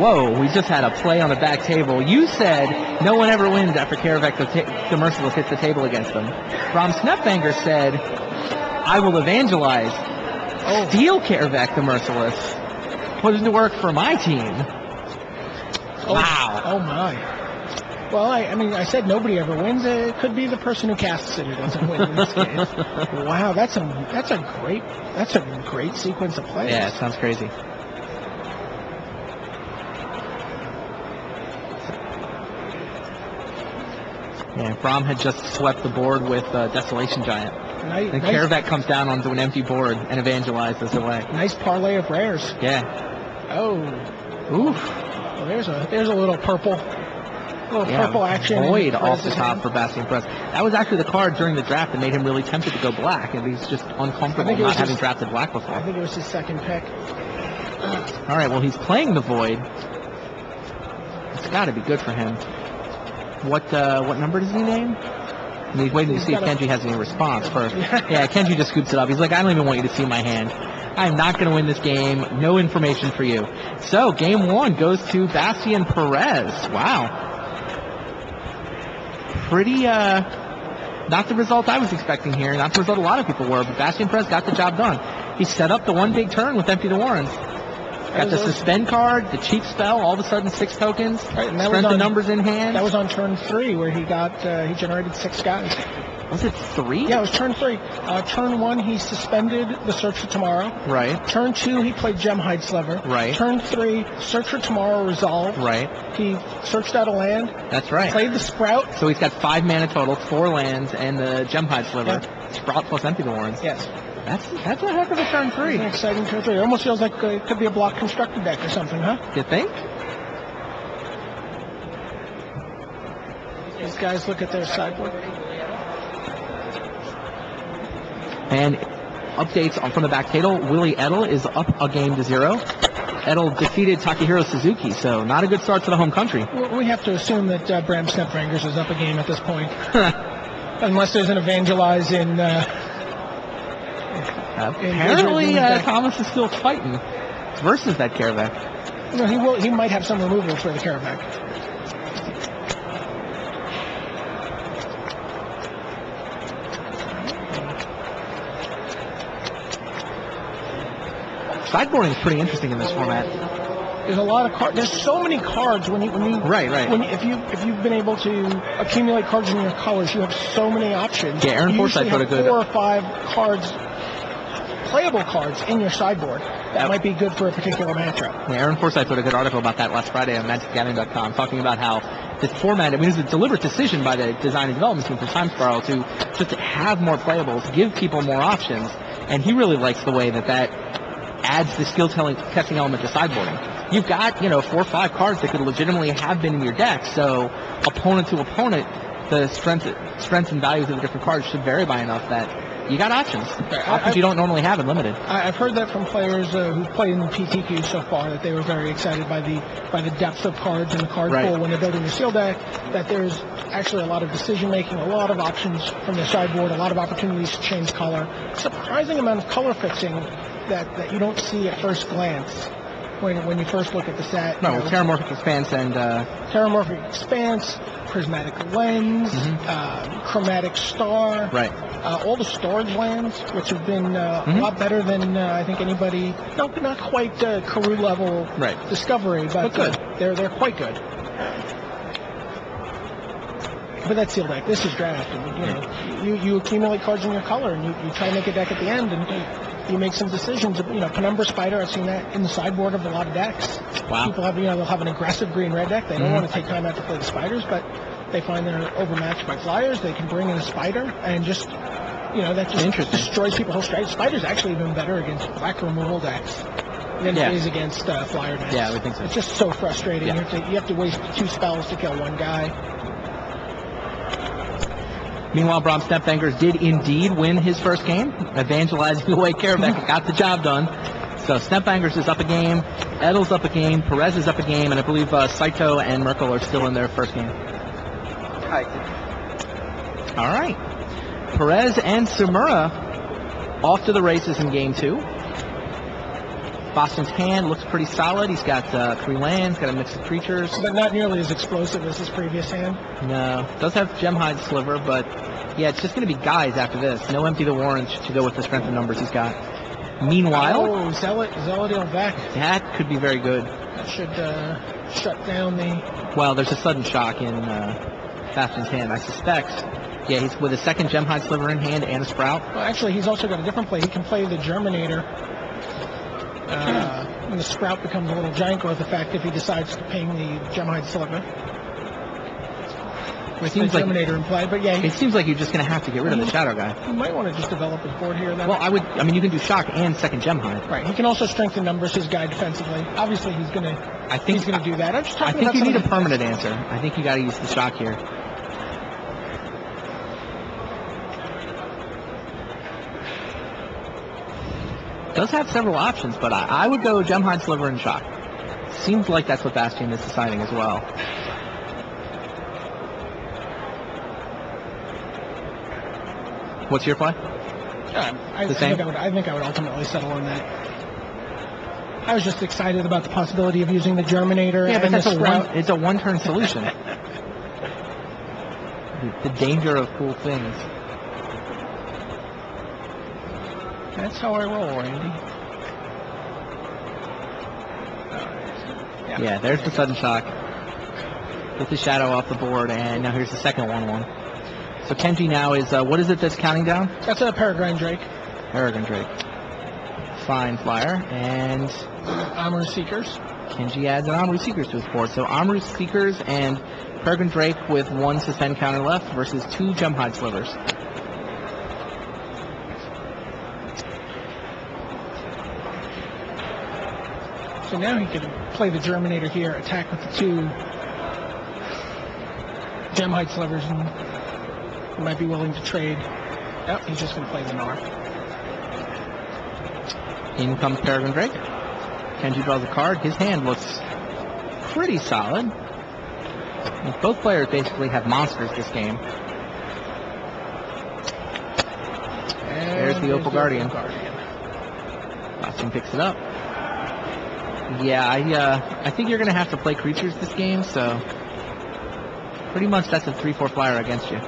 Whoa, we just had a play on the back table. You said no one ever wins after Karavec the Merciless hits the table against them. Brom Snapbanger said, I will evangelize. Steal Karavec the Merciless. Put it to work for my team. Wow. Oh, my. Well, I mean, I said nobody ever wins. It could be the person who casts it who doesn't win in this case. Wow, that's a great sequence of plays. Yeah, it sounds crazy. Yeah, Brom had just swept the board with Desolation Giant. And Karavec comes down onto an empty board and evangelizes away. Nice parlay of rares. Yeah. Oh. Oof. Well, there's a little purple. Purple action. Void off the top for Bastien Perez. That was actually the card during the draft that made him really tempted to go black, and he's just uncomfortable not having drafted black before. I think it was his second pick. All right, well, he's playing the Void. It's got to be good for him. What number does he name? And he's waiting to see if Kenji has any response first. Yeah, Kenji just scoops it up. He's like, I don't even want you to see my hand. I'm not going to win this game. No information for you. So, game one goes to Bastien Perez. Wow. Pretty, not the result I was expecting here. Not the result a lot of people were, but Bastien Perez got the job done. He set up the one big turn with Empty the Warrens. Got the suspend card, the cheap spell, all of a sudden 6 tokens, strength of numbers in hand. That was on turn 3 where he generated 6 guys. Was it 3? Yeah, it was turn 3. Turn 1, he suspended the Search for Tomorrow. Right. Turn 2, he played Gemhide Sliver. Right. Turn 3, Search for Tomorrow resolved. Right. He searched out a land. That's right. Played the Sprout. So he's got 5 mana total, 4 lands, and the Gemhide Sliver. Yeah. Sprout plus Empty the Warrens. Yes. That's a heck of a turn 3. That's an exciting turn 3. It almost feels like it could be a block constructed deck or something, huh? You think? These guys look at their sideboard. And updates from the back table. Willie Edel is up a game to 0. Edel defeated Takahiro Suzuki, so not a good start to the home country. We have to assume that Bram Snapfingers is up a game at this point. Unless there's an evangelize in... apparently, Thomas is still fighting versus that Karavec. No, he might have some removal for the Karavec. Sideboarding is pretty interesting in this format. There's a lot of cards. There's so many cards when you right. If you've been able to accumulate cards in your colors, you have so many options. Yeah, Aaron Forsythe put a good 4 or 5 cards, playable cards in your sideboard that might be good for a particular matchup. Yeah, Aaron Forsythe put a good article about that last Friday on MagicGathering.com, talking about how this format, I mean, it was a deliberate decision by the design and development team from Time Spiral to just have more playables, give people more options, and he really likes the way that adds the skill-testing element to sideboarding. You've got, 4 or 5 cards that could legitimately have been in your deck, so opponent to opponent, the strengths and values of the different cards should vary by enough that you got options. Options you don't normally have in Limited. I've heard that from players who've played in the PTQ so far, that they were very excited by the depth of cards and the card pool when they're building a seal deck, that there's actually a lot of decision-making, a lot of options from the sideboard, a lot of opportunities to change color, surprising amount of color fixing that you don't see at first glance when you first look at the set. No, Terramorphic Expanse and... Terramorphic Expanse, Prismatic Lens, Chromatic Star. Right. All the storage lands, which have been a lot better than I think anybody... Not quite Karoo level discovery, but good. They're quite good. But that's seal deck. This is draft. And, you accumulate cards in your color, and you try to make a deck at the end, and you make some decisions. Penumbra Spider, I've seen that in the sideboard of a lot of decks. Wow. People have, they'll have an aggressive green-red deck. They don't want to take time out to play the spiders, but they find they're overmatched by flyers. They can bring in a spider, and just, that just destroys people's whole strategy. Spider's actually been better against black removal decks than it is against flyer decks. Yeah, I would think so. It's just so frustrating. Yeah. You have to waste 2 spells to kill one guy. Meanwhile, Brom Snapfingers did indeed win his first game, evangelizing away Karavec, got the job done. So Snapfingers is up a game, Edel's up a game, Perez is up a game, and I believe Saito and Merkel are still in their first game. All right. Perez and Sumura off to the races in game 2. Boston's hand looks pretty solid. He's got 3 lands, got a mix of creatures. But not nearly as explosive as his previous hand. No. Does have Gemhide Sliver, but yeah, it's just going to be guys after this. No Empty the Warrens to go with the strength of numbers he's got. Meanwhile... Oh, Zealot back. That could be very good. That should shut down the... Well, there's a sudden shock in Bastion's hand, I suspect. Yeah, he's with a second Gemhide Sliver in hand and a Sprout. Well, actually, he's also got a different play. He can play the Germinator. And the Sprout becomes a little giant growth effect if he decides to ping the Gemhide Sliver. With the Germinator in play, but yeah. It seems like you're just going to have to get rid of the Shadow guy. You might want to just develop his board here. Then. Well, I mean, you can do shock and second Gemhide. Right. He can also strengthen numbers, his guy defensively. Obviously, he's going to do that. I think you need a permanent answer. I think you got to use the shock here. Does have several options, but I would go Gemhide Sliver and shock. Seems like that's what Bastion is deciding as well. What's your play? I think I would ultimately settle on that. I was just excited about the possibility of using the Germinator and the Sprout. It's a one-turn solution. The danger of cool things. That's how I roll, Randy. Yeah, there's the sudden shock. Get the Shadow off the board, and now here's the second 1/1. So Kenji now is, what is it that's counting down? That's a Peregrine Drake. Peregrine Drake. Fine Flyer, and... Armor Seekers. Kenji adds an Armor Seekers to his board. So Armor Seekers and Peregrine Drake with 1 suspend counter left versus 2 Gemhide Slivers. So now he can play the Germinator here, attack with the 2 Gemhide Slivers, and he might be willing to trade. Oh, he's just going to play the Gnar. In comes Peregrine Drake. Kenji draws a card. His hand looks pretty solid. And both players basically have monsters this game. And there's the Opal Guardian. Bastion picks it up. Yeah, I think you're going to have to play creatures this game, so pretty much that's a 3/4 flyer against you.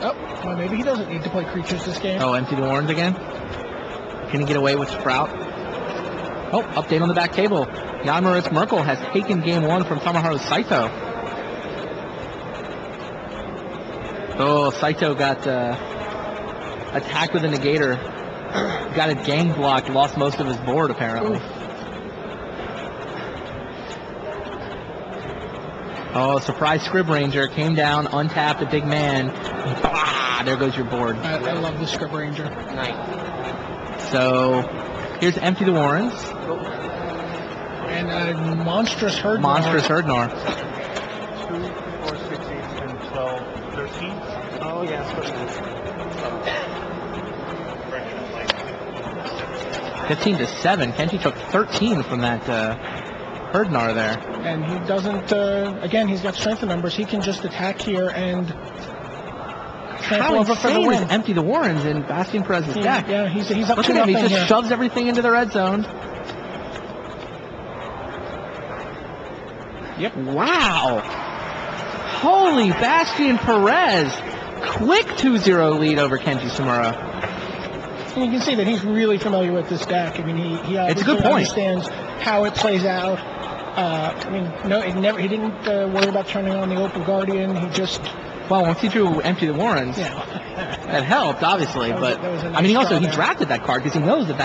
Oh, well, maybe he doesn't need to play creatures this game. Oh, Empty the Warrens again? Can he get away with Sprout? Oh, update on the back table. Jan Moritz Merkel has taken game 1 from Tomoharu Saito. Oh, Saito got attacked with a negator. Got it gang blocked, lost most of his board apparently. Oof. Oh, surprise Scrib Ranger came down, untapped a big man. Ah, there goes your board. I love the Scrib Ranger. Nice. So here's Empty the Warrens. And a monstrous Herdnar. Monstrous Herdnar. 2, 4, 6, 8, 10, 12, 13. Oh, yeah. 15-7. Kenji took 13 from that Herdnar there. And he doesn't, again, he's got strength in numbers. He can just attack here and how over for the win. Is Empty the Warrens in Bastion Perez's deck? Yeah, he's up Look to at him. nothing He just here. shoves everything into the red zone. Yep. Wow. Holy Bastion Perez. Quick 2-0 lead over Kenji Samura. And you can see that he's really familiar with this deck. I mean, he it's a good point. Understands how it plays out. I mean, no, he didn't worry about turning on the Opal Guardian. He just... Well, once he drew Empty the Warrens, that helped, obviously. But, I mean, he drafted that card because he knows that